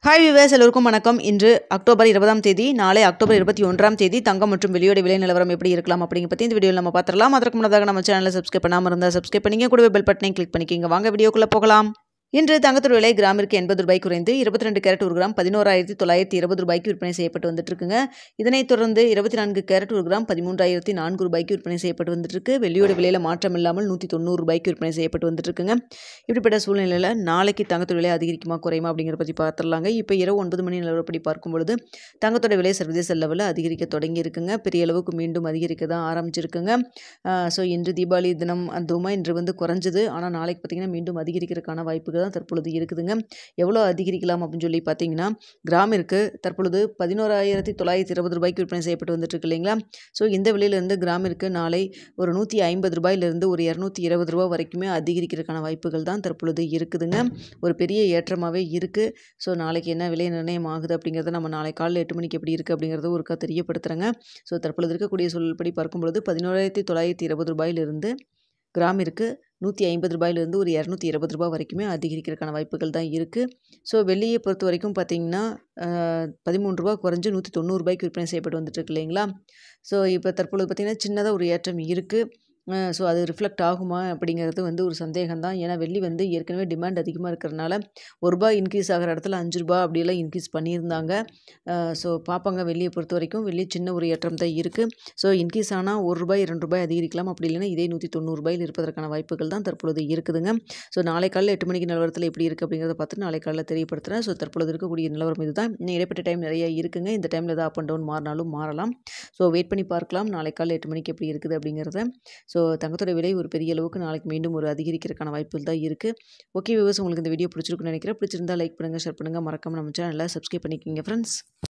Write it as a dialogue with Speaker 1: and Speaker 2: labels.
Speaker 1: Hi viewers, எல்லோருக்கும் வணக்கம். இன்று அக்டோபர் 20ஆம் தேதி, நாளை அக்டோபர் 21ஆம் தேதி தங்கம் மற்றும் வெள்ளியோட விலை நிலவரம் எப்படி இருக்கலாம் அப்படிங்க பற்றி இந்த வீடியோவில் நம்ம பார்த்துடலாம். அதற்கு முன்னதாக நம்ம சேனலை சப்ஸ்கிரைப் பண்ணாமல் இருந்தால் சப்ஸ்கிரைப் பண்ணிங்க, கூடவே பெல் பட்டனை கிளிக் பண்ணிக்கிங்க. வாங்க வீடியோக்குள்ளே போகலாம். இன்று தங்கத்தோட விலை கிராமிற்கு 80 ரூபாய் குறைந்து 22 கேரட் ஒரு கிராம் 11,920 ரூபாய்க்கு விற்பனை செய்யப்பட்டு வந்துட்டு இருக்குங்க. இதனைத் தொடர்ந்து 24 கேரட் ஒரு கிராம் 13,004 ரூபாய்க்கு விற்பனை செய்யப்பட்டு வந்துட்டு இருக்கு. வெள்ளியோட விலையில மாற்றம் இல்லாமல் 190 ரூபாய்க்கு விற்பனை செய்யப்பட்டு வந்துட்டு இருக்குங்க. இப்படிப்பட்ட சூழ்நிலையில் நாளைக்கு தங்கத்தோட விலை அதிகரிக்குமா குறையுமா அப்படிங்கிற பற்றி பார்த்துடலாங்க. இப்போ இரவு 9 மணி நிலவரப்படி பார்க்கும்பொழுது தங்கத்தோட விலை சர்வதேச லெவலில் அதிகரிக்க தொடங்கி இருக்குங்க. பெரிய அளவுக்கு மீண்டும் அதிகரிக்க தான் ஆரம்பிச்சிருக்குங்க. ஸோ இன்று தீபாவளி தினம் அதுவுமா இன்று வந்து குறைஞ்சது. ஆனால் நாளைக்கு பார்த்தீங்கன்னா மீண்டும் அதிகரிக்கிறதுக்கான வாய்ப்புகள் தான் தற்பொழுது இருக்குதுங்க. எவ்வளோ அதிகரிக்கலாம் அப்படின்னு சொல்லி பார்த்தீங்கன்னா, கிராமிற்கு தற்பொழுது 11,920 ரூபாய்க்கு விற்பனை செய்யப்பட்டு வந்துட்டு இருக்கு இல்லைங்களா. ஸோ இந்த விலையிலிருந்து கிராமிற்கு நாளை ஒரு 150 ரூபாயிலிருந்து ஒரு 220 ரூபா வரைக்குமே அதிகரிக்கிறதுக்கான வாய்ப்புகள் தான் தற்பொழுது இருக்குதுங்க. ஒரு பெரிய ஏற்றமாகவே இருக்குது. ஸோ நாளைக்கு என்ன விலை நிர்ணயம் ஆகுது அப்படிங்கிறத நம்ம நாளை காலையில் 8 மணிக்கு எப்படி இருக்குது அப்படிங்கிறத ஒருக்கா தெரியப்படுத்துகிறேங்க. ஸோ தற்பொழுது இருக்கக்கூடிய சூழல்படி பார்க்கும்பொழுது 11,920 ரூபாயிலிருந்து கிராமிற்கு 150 ரூபாயிலிருந்து ஒரு 220 ரூபா வரைக்குமே அதிகரிக்கிறதுக்கான வாய்ப்புகள் தான் இருக்குது. ஸோ வெள்ளியை பொறுத்த வரைக்கும் பார்த்தீங்கன்னா 13 ரூபா குறைஞ்சு 190 ரூபாய்க்கு விற்பனை செய்யப்பட்டு வந்துட்டு இருக்கு இல்லைங்களா. ஸோ இப்போ தற்பொழுது பார்த்திங்கன்னா சின்னதாக ஒரு ஏற்றம் இருக்குது. ஸோ அது ரிஃப்ளெக்ட் ஆகுமா அப்படிங்கிறது வந்து ஒரு சந்தேகம் தான். ஏன்னா வெள்ளி வந்து ஏற்கனவே டிமாண்ட் அதிகமாக இருக்கிறனால ₹1 இன்க்ரீஸ் ஆகிற இடத்துல ₹5 அப்படியெல்லாம் இன்க்ரீஸ் பண்ணியிருந்தாங்க. ஸோ பார்ப்பாங்க. வெள்ளியை பொறுத்த வரைக்கும் வெள்ளி சின்ன ஒரு ஏற்றம் தான் இருக்குது. ஸோ இன்க்ரீஸ் ஆனால் ₹1 ₹2 அதிகரிக்கலாம். அப்படி இல்லைன்னா இதே 190 ரூபாயில் இருப்பதற்கான வாய்ப்புகள் தான் தற்பொழுது இருக்குதுங்க. ஸோ நாளை காலையில் 8 மணிக்கு நிலவரத்தில் எப்படி இருக்குது அப்படிங்கிறத பார்த்துட்டு நாளை காலையில் தெரியப்படுத்துகிறேன். ஸோ தற்பொழுது இருக்கக்கூடிய நிலவரம் இதுதான். இன்னும் இடைப்பட்ட டைம் நிறைய இருக்குங்க. இந்த டைமில் தான் அப் அண்ட் டவுன் மாறினாலும் மாறலாம். ஸோ வெயிட் பண்ணி பார்க்கலாம் நாளை காலையில் 8 மணிக்கு எப்படி இருக்குது அப்படிங்கிறத. ஸோ தங்கத்தோட விலை ஒரு பெரிய அளவுக்கு நாளைக்கு மீண்டும் ஒரு அதிகரிக்கிறதுக்கான வாய்ப்புகள் தான் இருக்குது. ஓகே வியூவர்ஸ், உங்களுக்கு இந்த வீடியோ பிடிச்சிருக்குன்னு நினைக்கிறேன். பிடிச்சிருந்தா லைக் பண்ணுங்கள், ஷேர் பண்ணுங்கள், மறக்காமல் நம்ம சேனலை சப்ஸ்கிரைப் பண்ணிக்கோங்க ஃப்ரெண்ட்ஸ்.